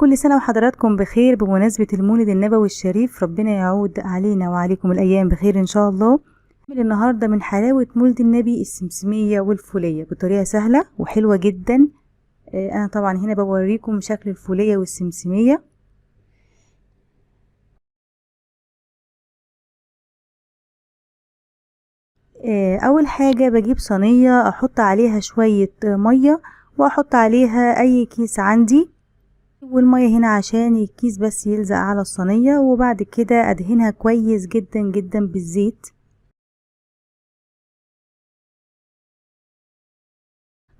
كل سنة وحضراتكم بخير بمناسبة المولد النبوي الشريف. ربنا يعود علينا وعليكم الأيام بخير إن شاء الله. نعمل النهاردة من حلاوة مولد النبي السمسمية والفولية بطريقة سهلة وحلوة جدا. أنا طبعا هنا بوريكم شكل الفولية والسمسمية. أول حاجة بجيب صينية أحط عليها شوية مية وأحط عليها أي كيس عندي، والمية هنا عشان الكيس بس يلزق على الصينية، وبعد كده ادهنها كويس جدا جدا بالزيت.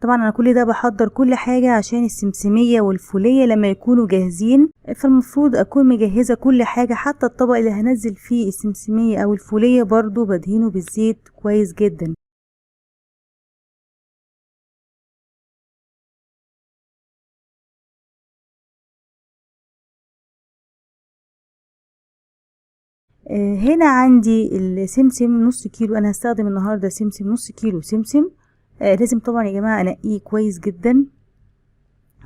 طبعا انا كل ده بحضر كل حاجة عشان السمسمية والفولية لما يكونوا جاهزين، فالمفروض اكون مجهزة كل حاجة، حتى الطبق اللي هنزل فيه السمسمية او الفولية برضو بدهنه بالزيت كويس جدا. هنا عندي السمسم نص كيلو، انا هستخدم النهاردة سمسم نص كيلو سمسم. لازم طبعا يا جماعة انقيه كويس جدا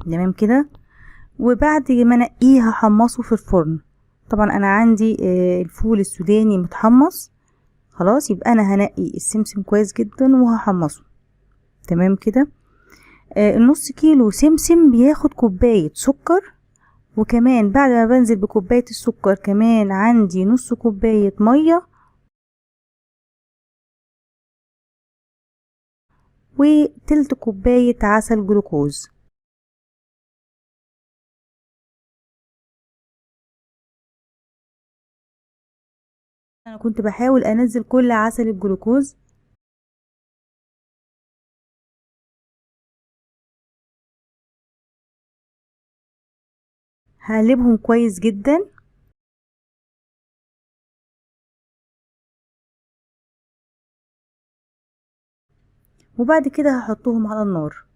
تمام كده، وبعد ما انقيه هحمصه في الفرن. طبعا انا عندي الفول السوداني متحمص خلاص، يبقى انا هنقي السمسم كويس جدا وهحمصه تمام كده. النص كيلو سمسم بياخد كوباية سكر، وكمان بعد ما بنزل بكوباية السكر كمان عندي نص كوباية مية وتلت كوباية عسل جلوكوز. انا كنت بحاول انزل كل عسل الجلوكوز. هقلبهم كويس جدا، وبعد كده هحطهم على النار.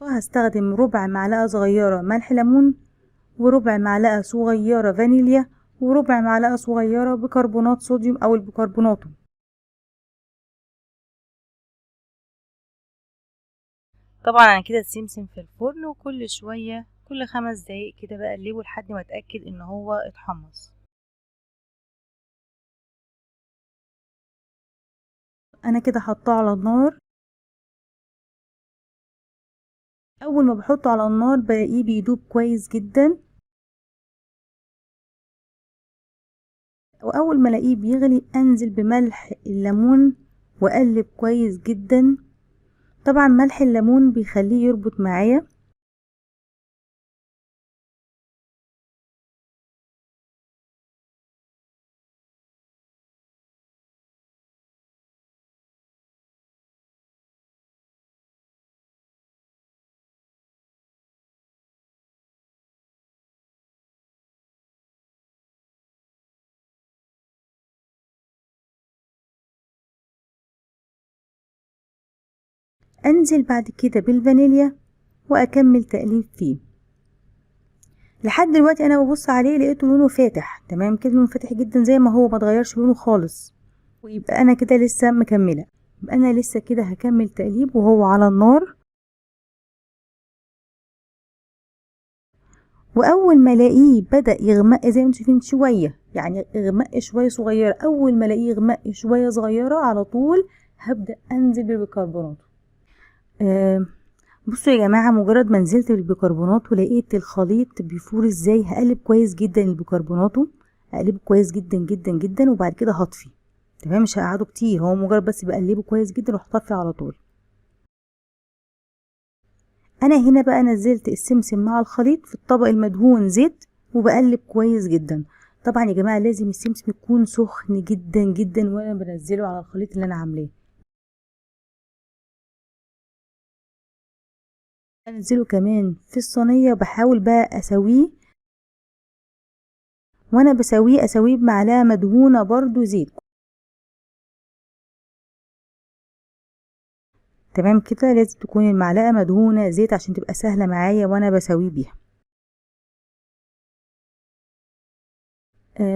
وهستخدم ربع معلقة صغيرة ملح ليمون، وربع معلقة صغيرة فانيليا، وربع معلقة صغيرة بيكربونات صوديوم او البيكربونات. طبعا انا كده السمسم في الفرن، وكل شوية كل 5 دقايق كده بقلبه لحد ما اتأكد ان هو اتحمص. انا كده حطاه على النار. اول ما بحطه على النار بلاقيه بيدوب كويس جدا، واول ما الاقيه بيغلي انزل بملح الليمون واقلب كويس جدا. طبعا ملح الليمون بيخليه يربط معايا. انزل بعد كده بالفانيليا واكمل تقليب فيه. لحد دلوقتي انا ببص عليه لقيته لونه فاتح تمام كده، لونه فاتح جدا زي ما هو، ما اتغيرش لونه خالص، ويبقى انا كده لسه مكمله. يبقى انا لسه كده هكمل تقليب وهو على النار. واول ما الاقيه بدا يغمق زي ما انتم شايفين شويه، يعني يغمق شويه صغيره، اول ما الاقيه يغمق شويه صغيره على طول هبدا انزل بالبيكربونات. آه بصوا يا جماعة، مجرد ما نزلت بالبيكربونات ولقيت الخليط بيفور ازاي، هقلب كويس جدا البيكربوناتو، هقلبه كويس جدا جدا جدا، وبعد كده هطفي تمام. مش هقعده كتير، هو مجرد بس بقلبه كويس جدا واروح طفي على طول. انا هنا بقى نزلت السمسم مع الخليط في الطبق المدهون زيت وبقلب كويس جدا. طبعا يا جماعة لازم السمسم يكون سخن جدا جدا وانا بنزله على الخليط اللي انا عاملاه. انزله كمان في الصينية وبحاول بقى اسويه، وانا بسويه اسويه بمعلقه مدهونه برضو زيت تمام كده. لازم تكون المعلقه مدهونه زيت عشان تبقى سهله معايا وانا بسويه بيها.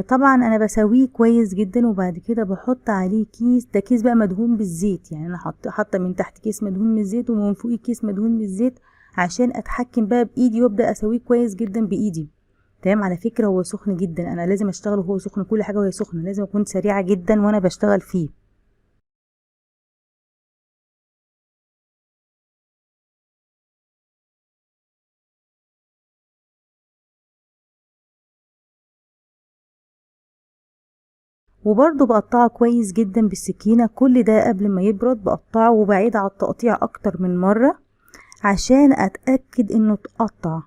طبعا انا بسويه كويس جدا، وبعد كده بحط عليه كيس، ده كيس بقى مدهون بالزيت، يعني انا حاطه من تحت كيس مدهون بالزيت ومن فوقيه كيس مدهون بالزيت عشان اتحكم بقى بايدي وابدا اسويه كويس جدا بايدي. تمام. على فكره هو سخن جدا، انا لازم اشتغل وهو سخن، كل حاجه وهي سخنه لازم اكون سريعه جدا وانا بشتغل فيه. وبرضه بقطعه كويس جدا بالسكينه، كل ده قبل ما يبرد بقطعه وبعيد على التقطيع اكتر من مره عشان اتاكد انه اتقطع.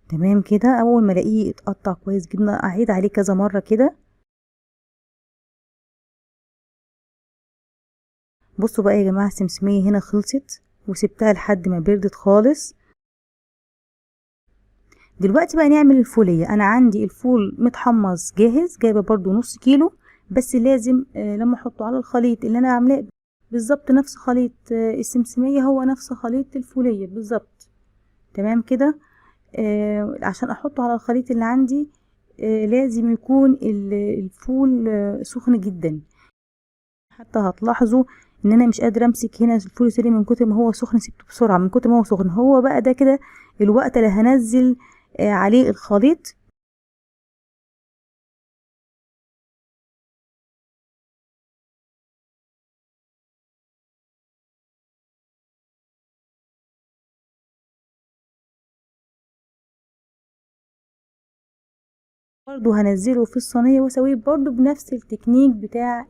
تمام كده، اول ما الاقيه اتقطع كويس جدا اعيد عليه كذا مره كده. بصوا بقى يا جماعه، السمسميه هنا خلصت وسبتها لحد ما بردت خالص. دلوقتي بقى نعمل الفوليه. انا عندي الفول متحمص جاهز، جايبه برضو نص كيلو، بس لازم لما احطه على الخليط اللي انا عاملاه بالظبط نفس خليط السمسميه هو نفس خليط الفوليه بالظبط. تمام كده. عشان احطه على الخليط اللي عندي لازم يكون الفول سخن جدا. حتى هتلاحظوا ان انا مش قادره امسك هنا الفول السوري من كتر ما هو سخن، سبته بسرعه من كتر ما هو سخن. هو بقى ده كده الوقت اللي هنزل عليه الخليط. برضو هنزله في الصينيه واسويه برضو بنفس التكنيك بتاع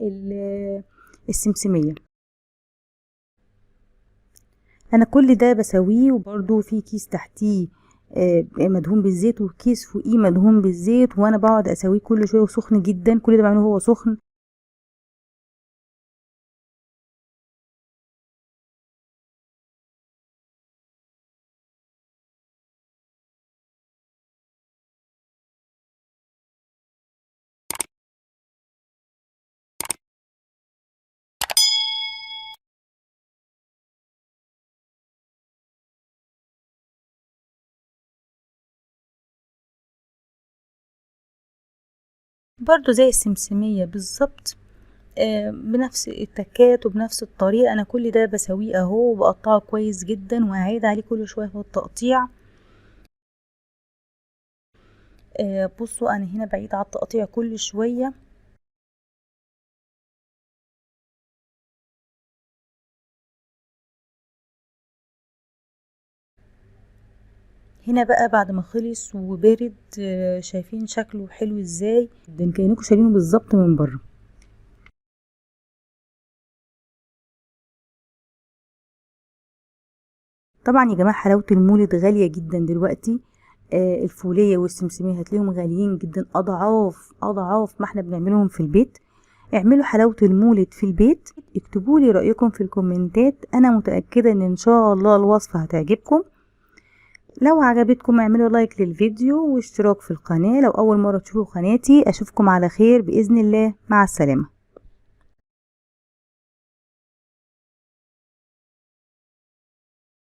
السمسميه. انا كل ده بسويه، وبرضو في كيس تحتيه مدهون بالزيت وكيس فوقيه مدهون بالزيت، وانا بقعد اسويه كل شويه وسخن جدا، كل ده بعمله هو سخن. برضو زي السمسميه بالظبط، بنفس التكات وبنفس الطريقة. انا كل ده بسويه اهو وبقطعه كويس جدا واعيد عليه كل شوية في التقطيع. بصوا انا هنا بعيد على التقطيع كل شوية. هنا بقى بعد ما خلص وبرد شايفين شكله حلو ازاي، ده كأنكم شايلينه بالظبط من بره. طبعا يا جماعة حلاوة المولد غالية جدا دلوقتي. الفولية والسمسمية هتلاقيهم غاليين جدا، اضعاف اضعاف ما احنا بنعملهم في البيت. اعملوا حلاوة المولد في البيت، اكتبوا لي رأيكم في الكومنتات، انا متأكدة ان شاء الله الوصفة هتعجبكم. لو عجبتكم اعملوا لايك للفيديو واشتراك في القناة لو اول مرة تشوفوا قناتي. اشوفكم على خير بإذن الله، مع السلامة.